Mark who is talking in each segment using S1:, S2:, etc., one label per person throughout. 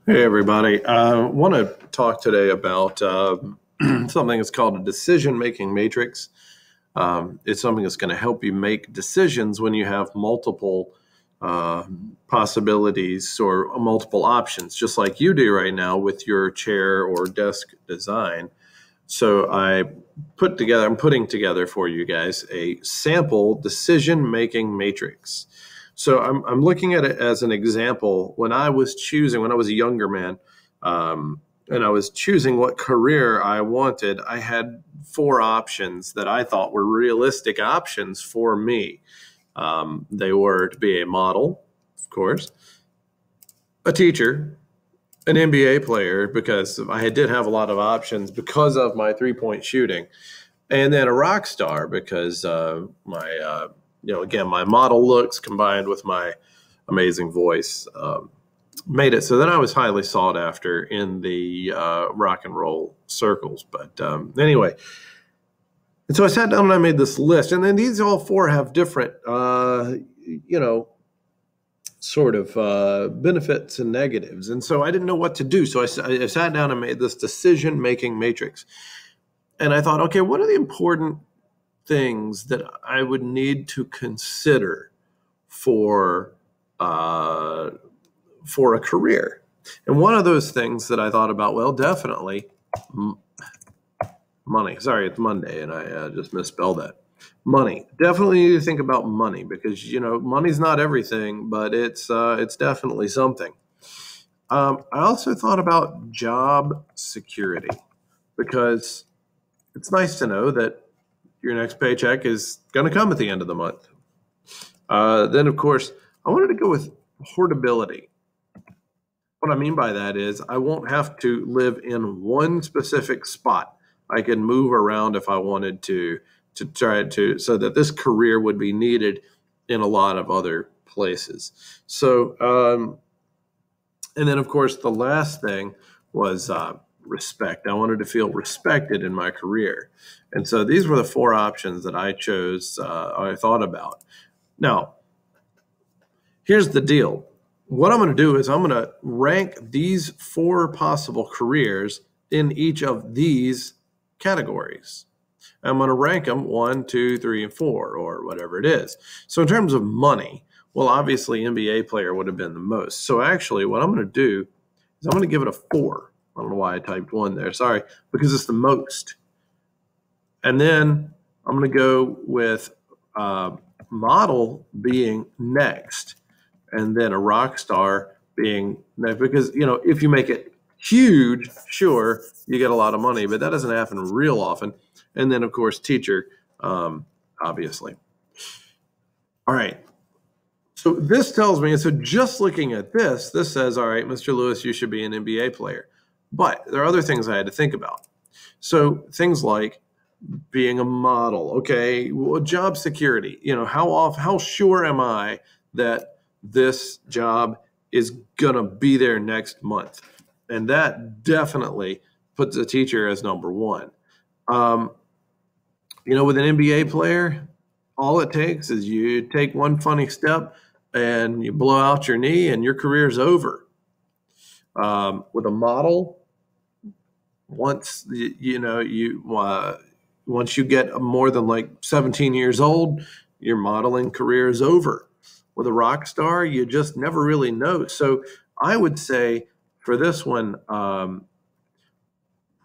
S1: Hey, everybody. I want to talk today about something that's called a decision making matrix. It's something that's going to help you make decisions when you have multiple uh, possibilities or multiple options, just like you do right now with your chair or desk design. So I'm putting together for you guys a sample decision making matrix. So I'm looking at it as an example. When I was a younger man, and I was choosing what career I wanted, I had four options that I thought were realistic options for me. They were to be a model, of course, a teacher, an NBA player, because I did have a lot of options because of my 3-point shooting, and then a rock star because again, my model looks combined with my amazing voice made it so that I was highly sought after in the rock and roll circles. But anyway, and so I sat down and I made this list, and then these all four have different, sort of benefits and negatives. And so I didn't know what to do. So I sat down and made this decision making matrix. And I thought, okay, what are the important things that I would need to consider for a career? And one of those things that I thought about, well, definitely money. Sorry, it's Monday, and I just misspelled that. Money. Definitely need to think about money because money's not everything, but it's definitely something. I also thought about job security because it's nice to know that your next paycheck is going to come at the end of the month. Then, of course, I wanted to go with portability. What I mean by that is I won't have to live in one specific spot. I can move around if I wanted to try to, so that this career would be needed in a lot of other places. So, and then, of course, the last thing was respect. I wanted to feel respected in my career. And so these were the four options that I chose, I thought about. Now, here's the deal. What I'm going to do is I'm going to rank these four possible careers in each of these categories. I'm going to rank them 1, 2, 3, and 4, or whatever it is. So in terms of money, well, obviously NBA player would have been the most. So actually what I'm going to do is I'm going to give it a 4. I don't know why I typed 1 there. Sorry, because it's the most. And then I'm going to go with model being next, and then a rock star being next. Because, if you make it huge, sure, you get a lot of money, but that doesn't happen real often. And then, of course, teacher, obviously. All right. So this tells me, so just looking at this says, all right, Mr. Lewis, you should be an NBA player. But there are other things I had to think about. So things like being a model. Okay, well, job security. How sure am I that this job is gonna be there next month? And that definitely puts a teacher as number one. With an NBA player, all it takes is you take one funny step and you blow out your knee and your career's over. With a model, once once you get more than like 17 years old, your modeling career is over. With a rock star, you just never really know. So I would say for this one,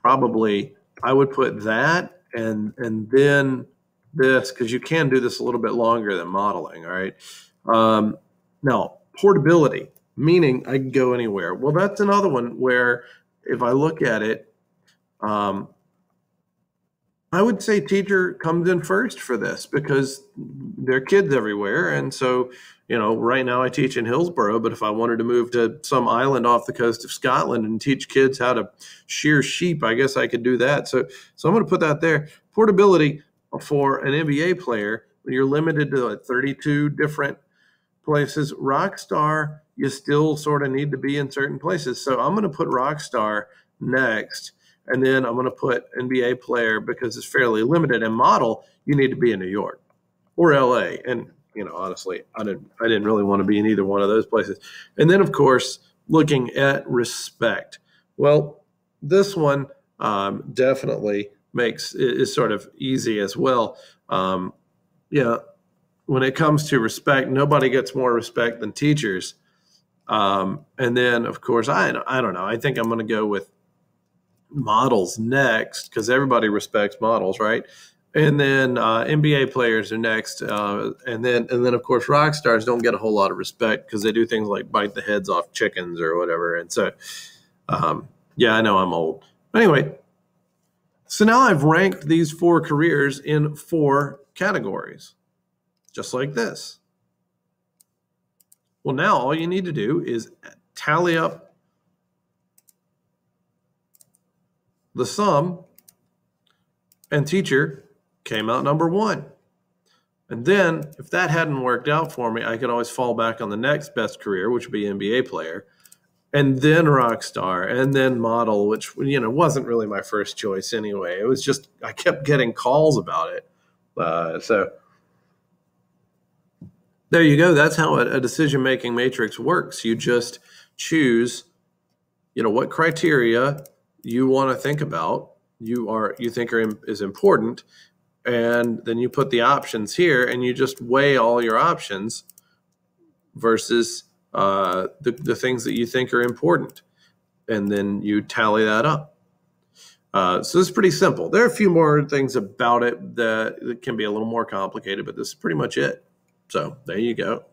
S1: probably I would put that and then this, because you can do this a little bit longer than modeling. All right. Now, portability, meaning I can go anywhere. Well, that's another one where if I look at it, I would say teacher comes in first for this because there are kids everywhere. And so, right now I teach in Hillsborough, but if I wanted to move to some island off the coast of Scotland and teach kids how to shear sheep, I guess I could do that. So I'm going to put that there. Portability for an NBA player, when you're limited to like 32 different places. Rockstar, you still sort of need to be in certain places. So I'm going to put Rockstar next. And then I'm going to put NBA player because it's fairly limited. And model, you need to be in New York or LA. And honestly, I didn't really want to be in either one of those places. And then, of course, looking at respect. Well, this one definitely is sort of easy as well. Yeah, when it comes to respect, nobody gets more respect than teachers. And then, of course, I don't know. I think I'm going to go with models next because everybody respects models, right? And then NBA players are next, and then of course rock stars don't get a whole lot of respect because they do things like bite the heads off chickens or whatever. And so, yeah, I know I'm old. Anyway, so now I've ranked these 4 careers in 4 categories, just like this. Well, now all you need to do is tally up the sum, and teacher came out number 1. And then if that hadn't worked out for me, I could always fall back on the next best career, which would be NBA player, and then rock star, and then model, which, wasn't really my first choice anyway. It was just, I kept getting calls about it. So there you go. That's how a decision-making matrix works. You just choose, what criteria you want to think about, you think is important, and then you put the options here, and you just weigh all your options versus the things that you think are important, and then you tally that up. So it's pretty simple. There are a few more things about it that can be a little more complicated, but this is pretty much it. So there you go.